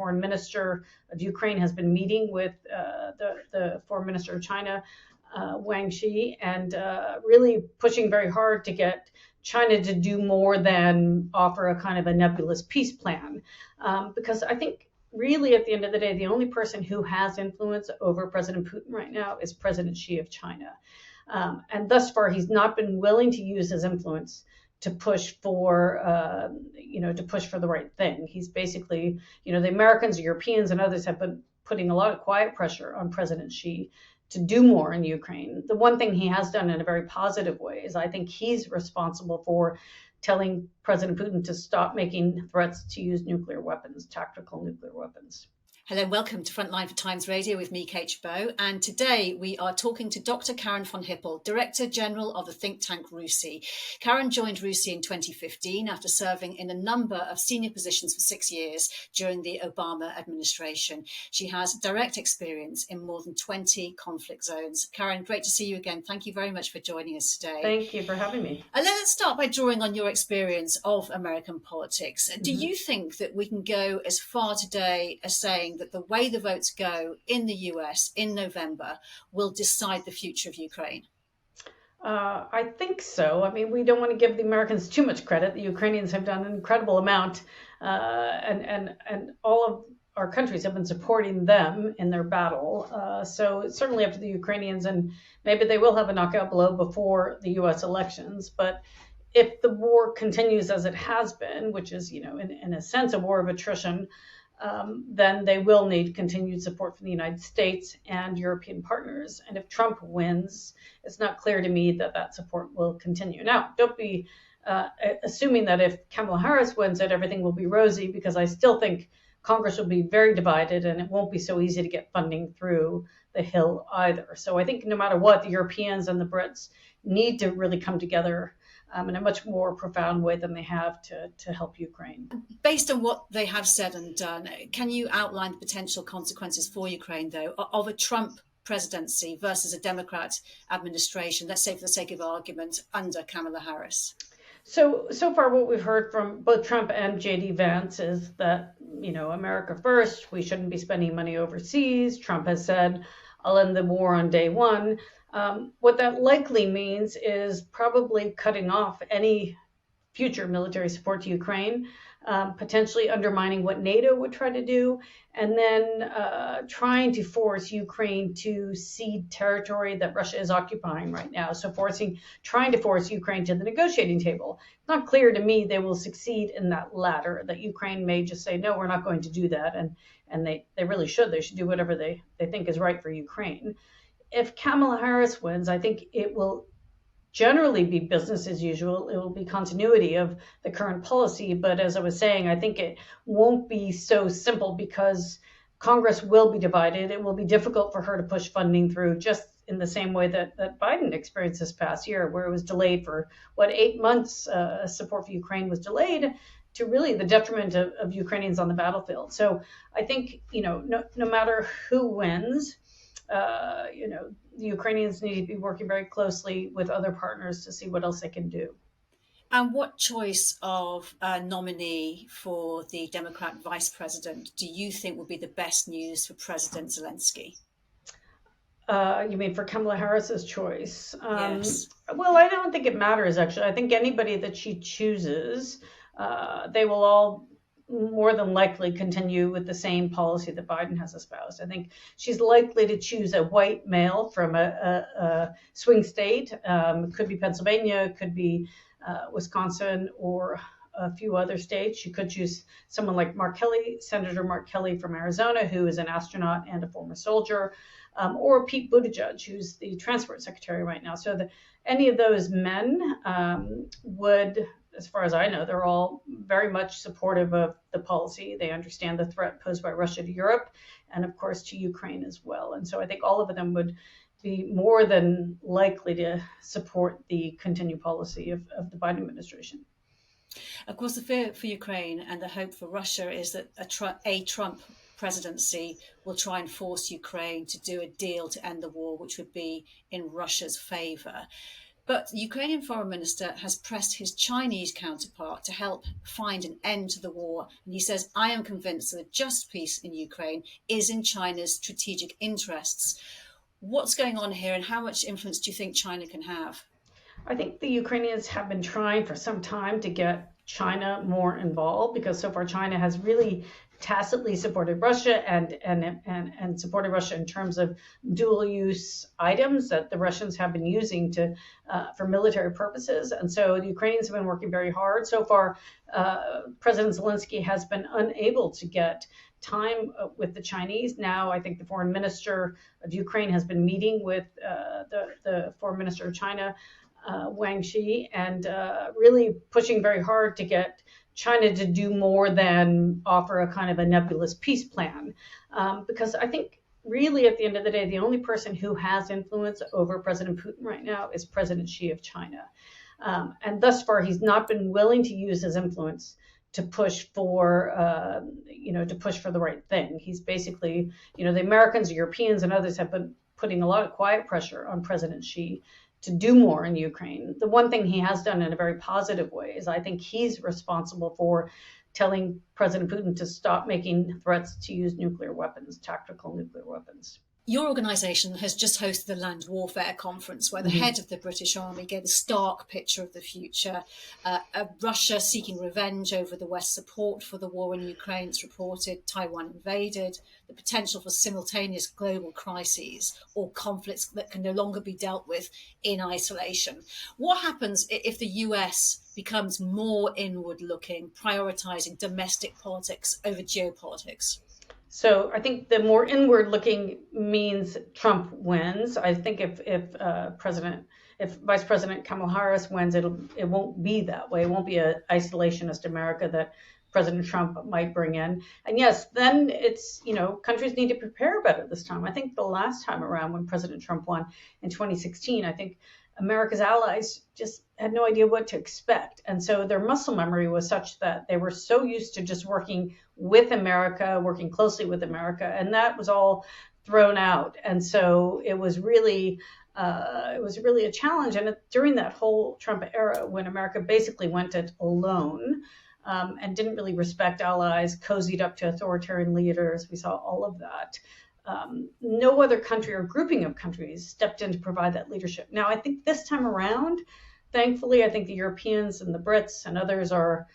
foreign minister of Ukraine has been meeting with the foreign minister of China, Wang Shi, and really pushing very hard to get China to do more than offer a kind of a nebulous peace plan. Because I think really at the end of the day, the only person who has influence over President Putin right now is President Xi of China. And thus far, he's not been willing to use his influence to push for, the right thing. He's basically, the Americans, Europeans, and others have been putting a lot of quiet pressure on President Xi to do more in Ukraine. The one thing he has done in a very positive way is I think he's responsible for telling President Putin to stop making threats to use nuclear weapons, tactical nuclear weapons. Hello, welcome to Frontline for Times Radio with me, Kate Gerbeau. And today we are talking to Dr. Karin Von Hippel, Director General of the think tank RUSI. Karin joined RUSI in 2015 after serving in a number of senior positions for 6 years during the Obama administration. She has direct experience in more than 20 conflict zones. Karin, great to see you again. Thank you very much for joining us today. Thank you for having me. Let's start by drawing on your experience of American politics. Do you think that we can go as far today as saying that the way the votes go in the US in November will decide the future of Ukraine? I think so. I mean, we don't want to give the Americans too much credit. The Ukrainians have done an incredible amount, and all of our countries have been supporting them in their battle. So it's certainly up to the Ukrainians, and maybe they will have a knockout blow before the US elections. But if the war continues as it has been, which is, in a sense, a war of attrition, then they will need continued support from the United States and European partners. And if Trump wins, it's not clear to me that that support will continue. Now, don't be assuming that if Kamala Harris wins it, everything will be rosy, because I still think Congress will be very divided and it won't be so easy to get funding through the Hill either. So I think no matter what, the Europeans and the Brits need to really come together in a much more profound way than they have to help Ukraine. Based on what they have said and done, can you outline the potential consequences for Ukraine, though, of a Trump presidency versus a Democrat administration, let's say for the sake of argument, under Kamala Harris? So far what we've heard from both Trump and J.D. Vance is that, America first, we shouldn't be spending money overseas. Trump has said, I'll end the war on day one. What that likely means is probably cutting off any future military support to Ukraine, potentially undermining what NATO would try to do, and then trying to force Ukraine to cede territory that Russia is occupying right now. So trying to force Ukraine to the negotiating table. It's not clear to me they will succeed in that latter, that Ukraine may just say, no, we're not going to do that. And they really should. They should do whatever they think is right for Ukraine. If Kamala Harris wins, I think it will generally be business as usual. It will be continuity of the current policy. But as I was saying, I think it won't be so simple because Congress will be divided. It will be difficult for her to push funding through, just in the same way that Biden experienced this past year, where it was delayed for 8 months. Support for Ukraine was delayed to really the detriment of Ukrainians on the battlefield. So I think, no matter who wins, the Ukrainians need to be working very closely with other partners to see what else they can do. And what choice of nominee for the Democrat vice president do you think would be the best news for President Zelensky? You mean for Kamala Harris's choice? Yes. Well, I don't think it matters, actually. I think anybody that she chooses, they will all more than likely continue with the same policy that Biden has espoused. I think she's likely to choose a white male from a swing state. It could be Pennsylvania, could be Wisconsin, or a few other states. She could choose someone like Mark Kelly, Senator Mark Kelly from Arizona, who is an astronaut and a former soldier, or Pete Buttigieg, who's the transport secretary right now. So any of those men would, as far as I know, they're all very much supportive of the policy. They understand the threat posed by Russia to Europe and, of course, to Ukraine as well. And so I think all of them would be more than likely to support the continued policy of the Biden administration. Of course, the fear for Ukraine and the hope for Russia is that a Trump presidency will try and force Ukraine to do a deal to end the war, which would be in Russia's favor. But the Ukrainian foreign minister has pressed his Chinese counterpart to help find an end to the war. And he says, I am convinced that a just peace in Ukraine is in China's strategic interests. What's going on here, and how much influence do you think China can have? I think the Ukrainians have been trying for some time to get China more involved, because so far China has really tacitly supported Russia and supported Russia in terms of dual use items that the Russians have been using to for military purposes. And so the Ukrainians have been working very hard. So far, President Zelensky has been unable to get time with the Chinese. Now, I think the foreign minister of Ukraine has been meeting with the foreign minister of China, Wang Shi, and really pushing very hard to get China to do more than offer a kind of a nebulous peace plan. Because I think really at the end of the day, the only person who has influence over President Putin right now is President Xi of China. And thus far, he's not been willing to use his influence to push for, to push for the right thing. He's basically, the Americans, Europeans, and others have been putting a lot of quiet pressure on President Xi to do more in Ukraine. The one thing he has done in a very positive way is I think he's responsible for telling President Putin to stop making threats to use nuclear weapons, tactical nuclear weapons. Your organisation has just hosted the Land Warfare Conference, where the head of the British Army gave a stark picture of the future. Russia seeking revenge over the West's support for the war in Ukraine, it's reported, Taiwan invaded, the potential for simultaneous global crises or conflicts that can no longer be dealt with in isolation. What happens if the US becomes more inward-looking, prioritising domestic politics over geopolitics? So I think the more inward-looking means Trump wins. I think if Vice President Kamala Harris wins, it won't be that way. It won't be an isolationist America that President Trump might bring in. And yes, then it's, countries need to prepare better this time. I think the last time around when President Trump won in 2016, I think America's allies just had no idea what to expect. And so their muscle memory was such that they were so used to just working with America, working closely with America, and that was all thrown out. And so it was really a challenge. And during that whole Trump era, when America basically went it alone and didn't really respect allies, cozied up to authoritarian leaders, we saw all of that. No other country or grouping of countries stepped in to provide that leadership. Now, I think this time around, thankfully, I think the Europeans and the Brits and others are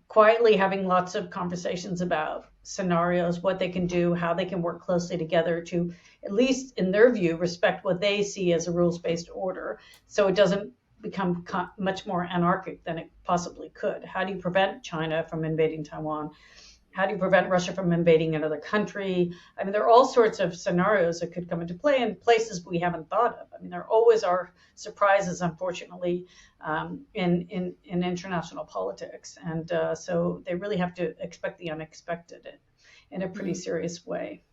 quietly having lots of conversations about scenarios, what they can do, how they can work closely together to, at least in their view, respect what they see as a rules-based order, so it doesn't become much more anarchic than it possibly could. How do you prevent China from invading Taiwan? How do you prevent Russia from invading another country? I mean, there are all sorts of scenarios that could come into play in places we haven't thought of. I mean, there always are surprises, unfortunately, in international politics. And so they really have to expect the unexpected in a pretty serious way.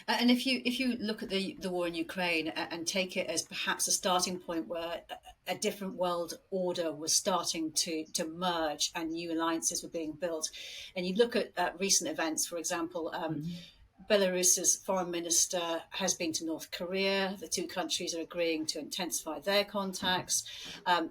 And if you look at the war in Ukraine and take it as perhaps a starting point where a different world order was starting to merge and new alliances were being built, and you look at recent events, for example, Belarus's foreign minister has been to North Korea. The two countries are agreeing to intensify their contacts.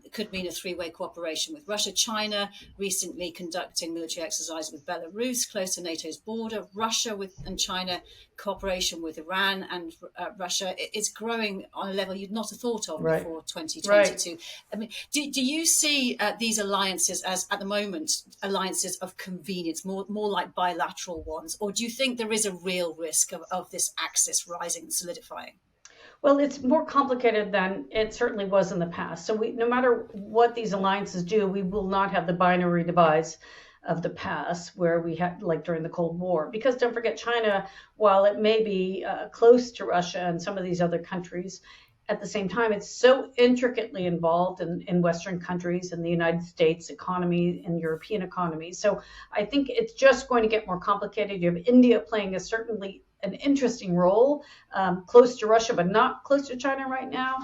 It could mean a three-way cooperation with Russia. China recently conducting military exercises with Belarus, close to NATO's border. Russia and China cooperation with Iran and Russia. It's growing on a level you'd not have thought of before 2022. Right. I mean, do you see these alliances as, at the moment, alliances of convenience, more like bilateral ones? Or do you think there is a real risk of this axis rising and solidifying? Well, it's more complicated than it certainly was in the past. So no matter what these alliances do, we will not have the binary divides of the past where we had, like during the Cold War. Because don't forget, China, while it may be close to Russia and some of these other countries, at the same time, it's so intricately involved in Western countries, in the United States economy, and European economy. So I think it's just going to get more complicated. You have India playing certainly an interesting role, close to Russia, but not close to China right now.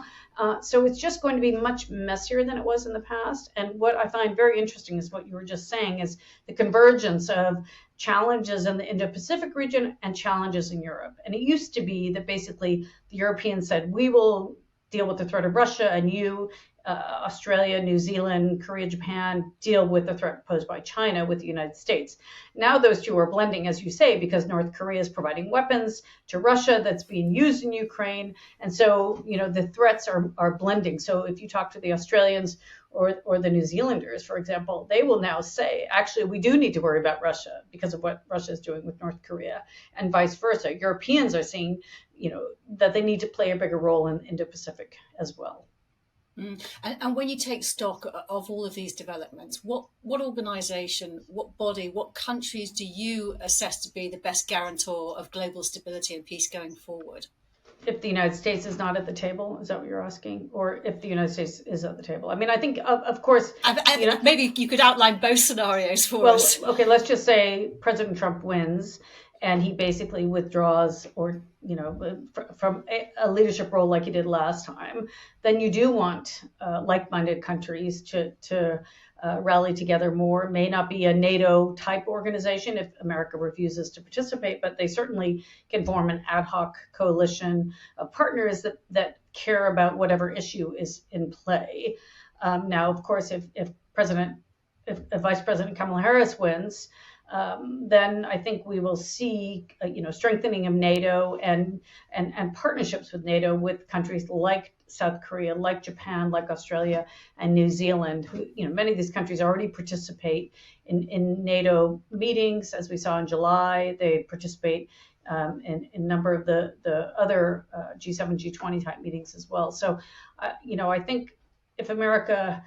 So it's just going to be much messier than it was in the past. And what I find very interesting is what you were just saying, is the convergence of challenges in the Indo-Pacific region and challenges in Europe. And it used to be that basically the Europeans said, we will deal with the threat of Russia, and you, Australia, New Zealand, Korea, Japan, deal with the threat posed by China with the United States. Now those two are blending, as you say, because North Korea is providing weapons to Russia that's being used in Ukraine. And so, the threats are blending. So if you talk to the Australians or the New Zealanders, for example, they will now say, actually, we do need to worry about Russia because of what Russia is doing with North Korea, and vice versa. Europeans are seeing, that they need to play a bigger role in Indo-Pacific as well. And when you take stock of all of these developments, what organisation, what body, what countries do you assess to be the best guarantor of global stability and peace going forward? If the United States is not at the table, is that what you're asking? Or if the United States is at the table? I mean, I think, of course... maybe you could outline both scenarios for us. Okay, let's just say President Trump wins and he basically withdraws or, from a leadership role like he did last time. Then you do want like-minded countries to rally together more. It may not be a NATO type organization if America refuses to participate, but they certainly can form an ad hoc coalition of partners that care about whatever issue is in play. Now, of course, if Vice President Kamala Harris wins, then I think we will see, strengthening of NATO and partnerships with NATO with countries like South Korea, like Japan, like Australia and New Zealand, who, many of these countries already participate in NATO meetings, as we saw in July. They participate in a number of the other G7, G20 type meetings as well. So, I think if America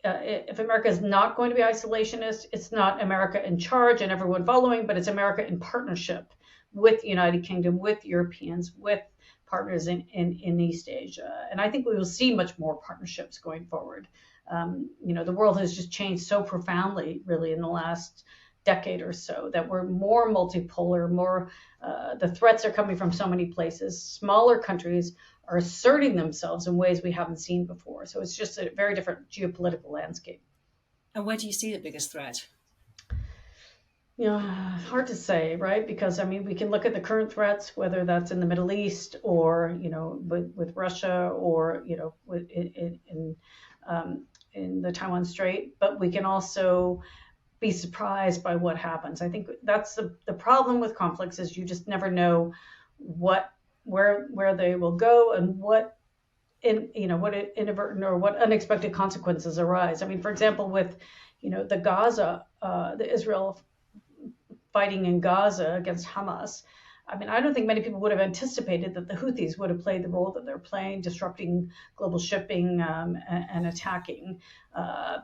is not going to be isolationist, it's not America in charge and everyone following, but it's America in partnership with the United Kingdom, with Europeans, with partners in East Asia. And I think we will see much more partnerships going forward. The world has just changed so profoundly, really, in the last decade or so, that we're more multipolar, the threats are coming from so many places. Smaller countries are asserting themselves in ways we haven't seen before. So it's just a very different geopolitical landscape. And where do you see the biggest threat? Hard to say, right? Because, we can look at the current threats, whether that's in the Middle East or, with Russia or, in the Taiwan Strait, but we can also be surprised by what happens. I think that's the problem with conflicts, is you just never know where they will go and what inadvertent or what unexpected consequences arise. For example, with the Gaza, the Israel fighting in Gaza against Hamas. I don't think many people would have anticipated that the Houthis would have played the role that they're playing, disrupting global shipping and attacking.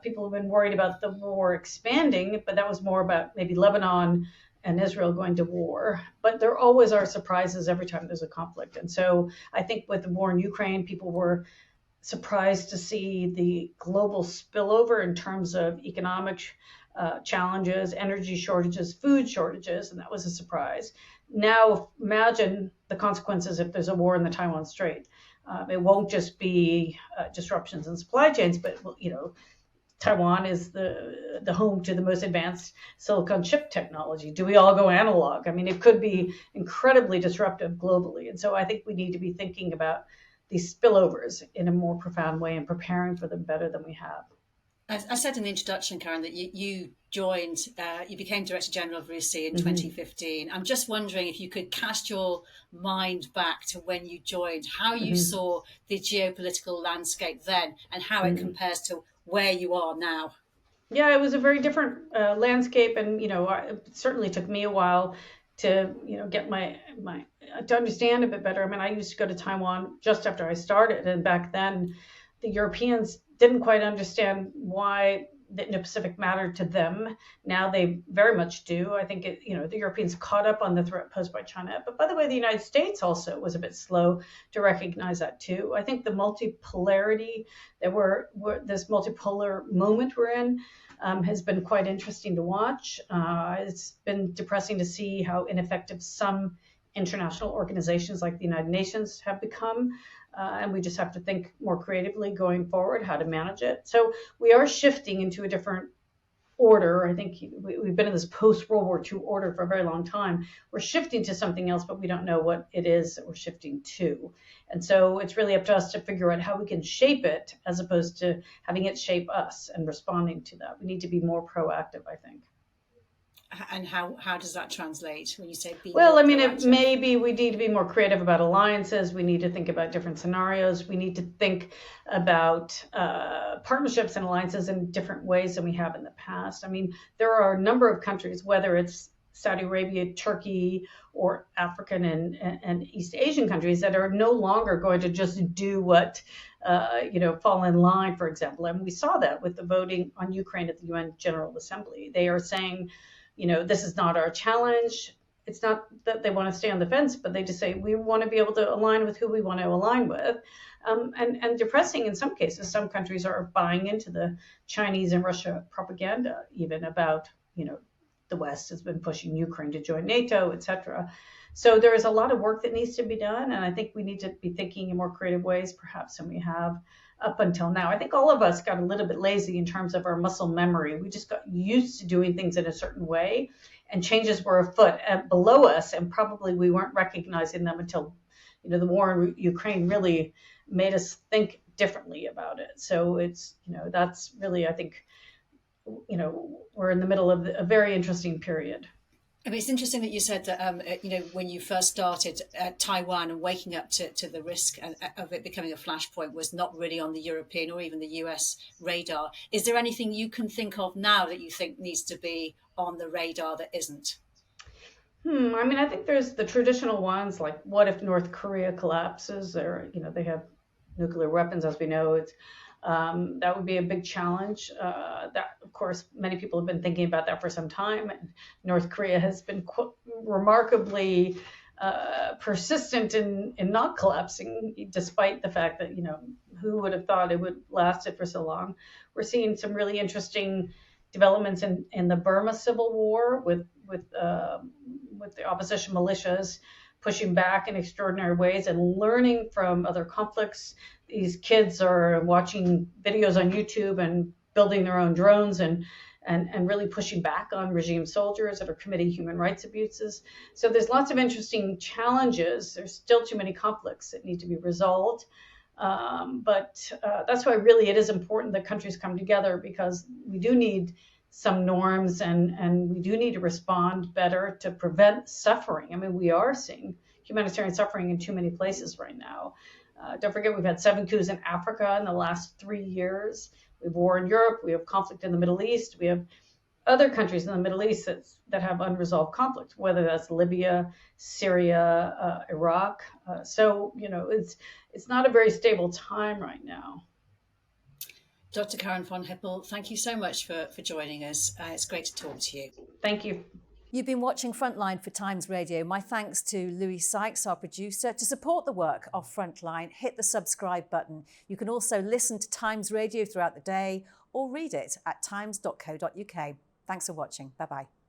People have been worried about the war expanding, but that was more about maybe Lebanon and Israel going to war. But there always are surprises every time there's a conflict. And so I think with the war in Ukraine, people were surprised to see the global spillover in terms of economic challenges, energy shortages, food shortages, and that was a surprise. Now imagine the consequences if there's a war in the Taiwan Strait. It won't just be disruptions in supply chains, but Taiwan is the home to the most advanced silicon chip technology. Do we all go analog? It could be incredibly disruptive globally. And so I think we need to be thinking about these spillovers in a more profound way and preparing for them better than we have. I said in the introduction, Karin, that you joined, you became Director General of RUSI in 2015. I'm just wondering if you could cast your mind back to when you joined, how you saw the geopolitical landscape then and how it compares to where you are now. Yeah, it was a very different landscape, and it certainly took me a while to get to understand a bit better. I used to go to Taiwan just after I started, and back then the Europeans didn't quite understand why the Indo-Pacific mattered to them. Now they very much do. I think the Europeans caught up on the threat posed by China. But by the way, the United States also was a bit slow to recognize that too. I think the multipolarity this multipolar moment we're in has been quite interesting to watch. It's been depressing to see how ineffective some international organizations like the United Nations have become. And we just have to think more creatively going forward how to manage it. So we are shifting into a different order. I think we've been in this post-World War II order for a very long time. We're shifting to something else, but we don't know what it is that we're shifting to. And so it's really up to us to figure out how we can shape it as opposed to having it shape us and responding to that. We need to be more proactive, I think. And how does that translate when you say be Well, more I mean, proactive? maybe we need to be more creative about alliances. We need to think about different scenarios. We need to think about partnerships and alliances in different ways than we have in the past. I mean, there are a number of countries, whether it's Saudi Arabia, Turkey, or African and East Asian countries, that are no longer going to just do what, fall in line, for example. And we saw that with the voting on Ukraine at the UN General Assembly. They are saying, this is not our challenge. It's not that they want to stay on the fence, but they just say we want to be able to align with who we want to align with. And depressing in some cases, some countries are buying into the Chinese and Russia propaganda, even about, the West has been pushing Ukraine to join NATO, etc. So there is a lot of work that needs to be done. And I think we need to be thinking in more creative ways, perhaps, than we have up until now. I think all of us got a little bit lazy in terms of our muscle memory. We just got used to doing things in a certain way, and changes were afoot below us, and probably we weren't recognizing them until, the war in Ukraine really made us think differently about it. So it's, that's really, I think, we're in the middle of a very interesting period. I mean, it's interesting that you said that, when you first started Taiwan and waking up to the risk of it becoming a flashpoint was not really on the European or even the US radar. Is there anything you can think of now that you think needs to be on the radar that isn't? I mean, I think there's the traditional ones, like what if North Korea collapses, or, they have nuclear weapons, as we know. That would be a big challenge. That, of course, many people have been thinking about that for some time. And North Korea has been remarkably persistent in not collapsing, despite the fact that, who would have thought it would last it for so long. We're seeing some really interesting developments in the Burma civil war with the opposition militias pushing back in extraordinary ways and learning from other conflicts. These kids are watching videos on YouTube and building their own drones and really pushing back on regime soldiers that are committing human rights abuses. So there's lots of interesting challenges. There's still too many conflicts that need to be resolved. But that's why really it is important that countries come together, because we do need some norms, and we do need to respond better to prevent suffering. I mean, we are seeing humanitarian suffering in too many places right now. Don't forget, we've had 7 coups in Africa in the last 3 years. We have war in Europe. We have conflict in the Middle East. We have other countries in the Middle East that have unresolved conflict, whether that's Libya, Syria, Iraq. So, it's not a very stable time right now. Dr. Karin Von Hippel, thank you so much for joining us. It's great to talk to you. Thank you. You've been watching Frontline for Times Radio. My thanks to Louis Sykes, our producer. To support the work of Frontline, hit the subscribe button. You can also listen to Times Radio throughout the day or read it at times.co.uk. Thanks for watching. Bye-bye.